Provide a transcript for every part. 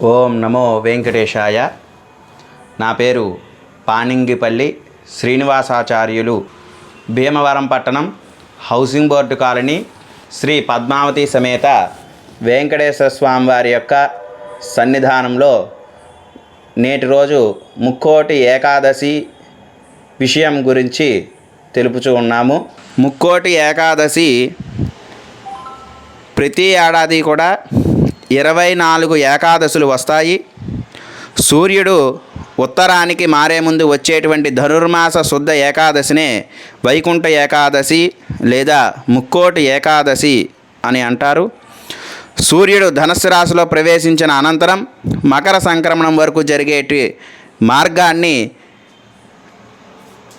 ఓం నమో వెంకటేశాయ. నా పేరు పానింగిపల్లి శ్రీనివాసాచార్యులు, భీమవరం పట్టణం, housing board colony, Sri Padmavati సమేత వెంకటేశ్వర స్వామి వారి యొక్క సన్నిధానంలో నేటి రోజు ముక్కోటి ఏకాదశి విషయం గురించి తెలుపుచూ ఉన్నాము. ముక్కోటి ఏకాదశి ప్రతి ఏడాది కూడా 24 ఏకాదశులు వస్తాయి. సూర్యుడు ఉత్తరానికి మారే ముందు వచ్చేటువంటి ధనుర్మాస శుద్ధ ఏకాదశినే వైకుంఠ ఏకాదశి లేదా ముక్కోటి ఏకాదశి అని అంటారు. సూర్యుడు ధనుస్సు రాశిలో ప్రవేశించిన అనంతరం మకర సంక్రమణం వరకు జరిగేటి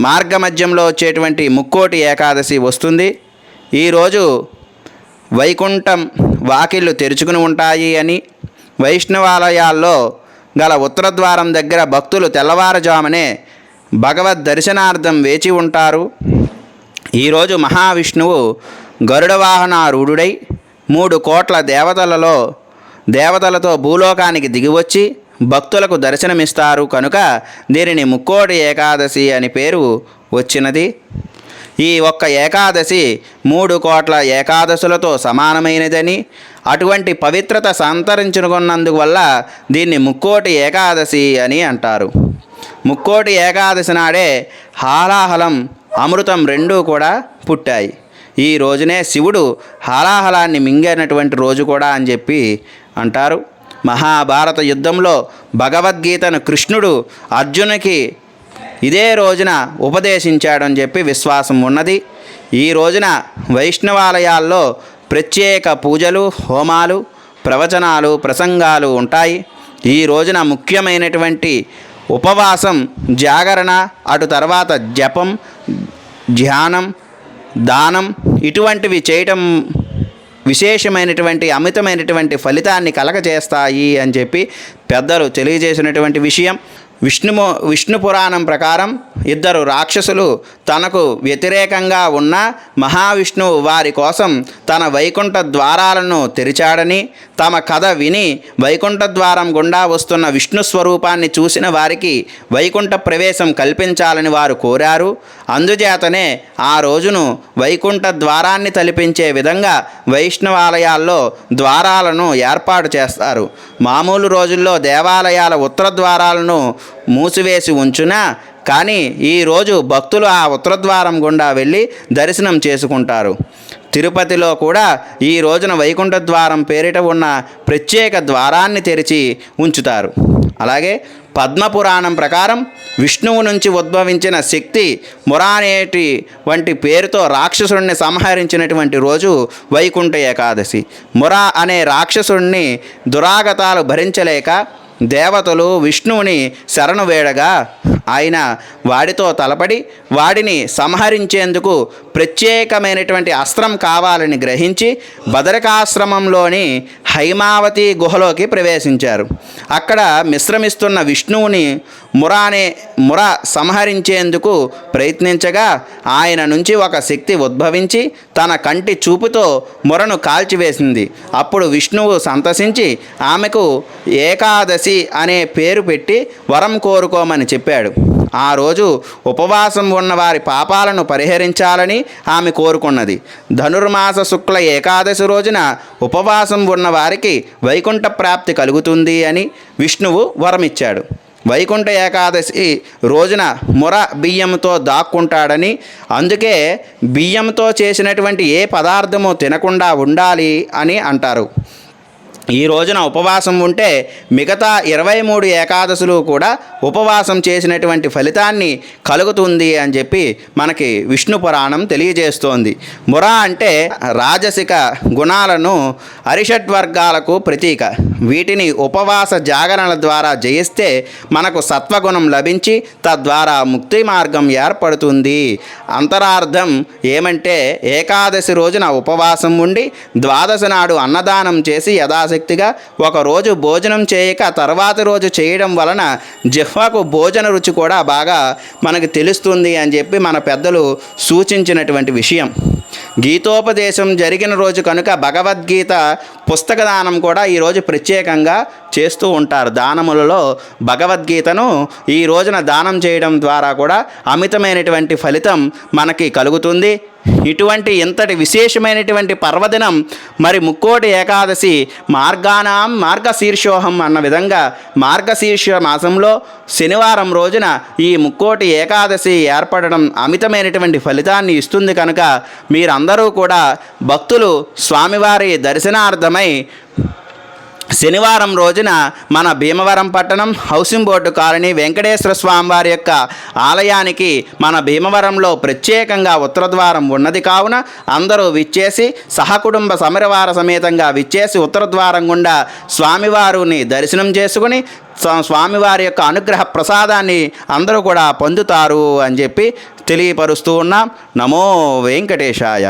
మార్గమధ్యంలో వచ్చేటువంటి ముక్కోటి ఏకాదశి వస్తుంది. ఈరోజు వైకుంఠం వాకిళ్ళు తెరుచుకుని ఉంటాయి అని, వైష్ణవాలయాల్లో గల ఉత్తర ద్వారం దగ్గర భక్తులు తెల్లవారుజామునే భగవద్ దర్శనార్థం వేచి ఉంటారు. ఈరోజు మహావిష్ణువు గరుడ వాహనారూఢుడై 3 కోట్ల దేవతలతో భూలోకానికి దిగివచ్చి భక్తులకు దర్శనమిస్తారు కనుక దీనిని ముక్కోటి ఏకాదశి అని పేరు వచ్చినది. ఈ ఒక్క ఏకాదశి 3 కోట్ల ఏకాదశులతో సమానమైనదని, అటువంటి పవిత్రత సంతరించుకున్నందువల్ల దీన్ని ముక్కోటి ఏకాదశి అని అంటారు. ముక్కోటి ఏకాదశి నాడే హాలాహలం, అమృతం రెండూ కూడా పుట్టాయి. ఈ రోజునే శివుడు హాలాహలాన్ని మింగినటువంటి రోజు కూడా అని చెప్పి అంటారు. మహాభారత యుద్ధంలో భగవద్గీతను కృష్ణుడు అర్జునునికి ఇదే రోజున ఉపదేశించాడని చెప్పి విశ్వాసం ఉన్నది. ఈ రోజున వైష్ణవాలయాల్లో ప్రత్యేక పూజలు, హోమాలు, ప్రవచనాలు, ప్రసంగాలు ఉంటాయి. ఈ రోజున ముఖ్యమైనటువంటి ఉపవాసం, జాగరణ, అటు తర్వాత జపం, ధ్యానం, దానం ఇటువంటివి చేయటం విశేషమైనటువంటి అమితమైనటువంటి ఫలితాన్ని కలగజేస్తాయి అని చెప్పి పెద్దలు తెలియజేసినటువంటి విషయం. విష్ణు పురాణం ప్రకారం 2 రాక్షసులు తనకు వ్యతిరేకంగా ఉన్న మహావిష్ణువు వారి కోసం తన వైకుంఠ ద్వారాలను తెరిచాడని, తమ కథ విని వైకుంఠ ద్వారం గుండా వస్తున్న విష్ణు స్వరూపాన్ని చూసిన వారికి వైకుంఠ ప్రవేశం కల్పించాలని వారు కోరారు. అందుచేతనే ఆ రోజును వైకుంఠ ద్వారాన్ని తలిపించే విధంగా వైష్ణవాలయాల్లో ద్వారాలను ఏర్పాటు చేస్తారు. మామూలు రోజుల్లో దేవాలయాల ఉత్తర ద్వారాలను మూసివేసి ఉంచునా కానీ ఈరోజు భక్తులు ఆ ఉత్తరద్వారం గుండా వెళ్ళి దర్శనం చేసుకుంటారు. తిరుపతిలో కూడా ఈ రోజున వైకుంఠ ద్వారం పేరిట ఉన్న ప్రత్యేక ద్వారాన్ని తెరిచి ఉంచుతారు. అలాగే పద్మపురాణం ప్రకారం విష్ణువు నుంచి ఉద్భవించిన శక్తి మురానేటి వంటి పేరుతో రాక్షసుడిని సంహరించినటువంటి రోజు వైకుంఠ ఏకాదశి. మురా అనే రాక్షసుడిని దురాగతాలు భరించలేక దేవతలు విష్ణువుని శరణు వేడగా ఆయన వాడితో తలపడి వాడిని సంహరించేందుకు ప్రత్యేకమైనటువంటి అస్త్రం కావాలని గ్రహించి బదరికాశ్రమంలోని హైమావతి గుహలోకి ప్రవేశించారు. అక్కడ మిశ్రమిస్తున్న విష్ణువుని ముర సంహరించేందుకు ప్రయత్నించగా ఆయన నుంచి ఒక శక్తి ఉద్భవించి తన కంటి చూపుతో మురను కాల్చివేసింది. అప్పుడు విష్ణువు సంతసించి ఆమెకు ఏకాదశి అనే పేరు పెట్టి వరం కోరుకోమని చెప్పాడు. ఆ రోజు ఉపవాసం ఉన్న వారి పాపాలను పరిహరించాలని ఆమె కోరుకున్నది. ధనుర్మాస శుక్ల ఏకాదశి రోజున ఉపవాసం ఉన్న వారికి వైకుంఠ ప్రాప్తి కలుగుతుంది అని విష్ణువు వరమిచ్చాడు. వైకుంఠ ఏకాదశి రోజున ముర బియ్యంతో దాక్కుంటాడని, అందుకే బియ్యంతో చేసినటువంటి ఏ పదార్థము తినకుండా ఉండాలి అని అంటారు. ఈ రోజున ఉపవాసం ఉంటే మిగతా 23 ఏకాదశులు కూడా ఉపవాసం చేసినటువంటి ఫలితాన్ని కలుగుతుంది అని చెప్పి మనకి విష్ణు పురాణం తెలియజేస్తోంది. ముర అంటే రాజసిక గుణాలను అరిషడ్వర్గాలకు ప్రతీక. వీటిని ఉపవాస జాగరణల ద్వారా జయిస్తే మనకు సత్వగుణం లభించి తద్వారా ముక్తి మార్గం ఏర్పడుతుంది. అంతరార్థం ఏమంటే ఏకాదశి రోజున ఉపవాసం ఉండి ద్వాదశి నాడు అన్నదానం చేసి యథాశక్తిగా ఒకరోజు భోజనం చేయక తర్వాతి రోజు చేయడం వలన జిహ్వకు భోజన రుచి కూడా బాగా మనకు తెలుస్తుంది అని చెప్పి మన పెద్దలు సూచించినటువంటి విషయం. గీతోపదేశం జరిగిన రోజు కనుక భగవద్గీత పుస్తక దానం కూడా ఈరోజు ప్రత్యేకంగా చేస్తూ ఉంటారు. దానములలో భగవద్గీతను ఈ రోజున దానం చేయడం ద్వారా కూడా అమితమైనటువంటి ఫలితం మనకి కలుగుతుంది. ఇటువంటి ఇంతటి విశేషమైనటువంటి పర్వదినం మరి ముక్కోటి ఏకాదశి మార్గానాం మార్గశీర్షోహం అన్న విధంగా మార్గశీర్ష మాసంలో శనివారం రోజున ఈ ముక్కోటి ఏకాదశి ఏర్పడడం అమితమైనటువంటి ఫలితాన్ని ఇస్తుంది. కనుక మీరందరూ కూడా భక్తులు స్వామివారి దర్శనార్థమై శనివారం రోజున మన భీమవరం పట్టణం హౌసింగ్ బోర్డు కాలనీ వెంకటేశ్వర స్వామివారి యొక్క ఆలయానికి మన భీమవరంలో ప్రత్యేకంగా ఉత్తరద్వారం ఉన్నది కావున అందరూ విచ్చేసి సహకుటుంబ సమరవార సమేతంగా విచ్చేసి ఉత్తరద్వారం గుండా స్వామివారిని దర్శనం చేసుకుని స్వామివారి యొక్క అనుగ్రహ ప్రసాదాన్ని అందరూ కూడా పొందుతారు అని చెప్పి తెలియపరుస్తూ ఉన్నాం. నమో వెంకటేశాయ.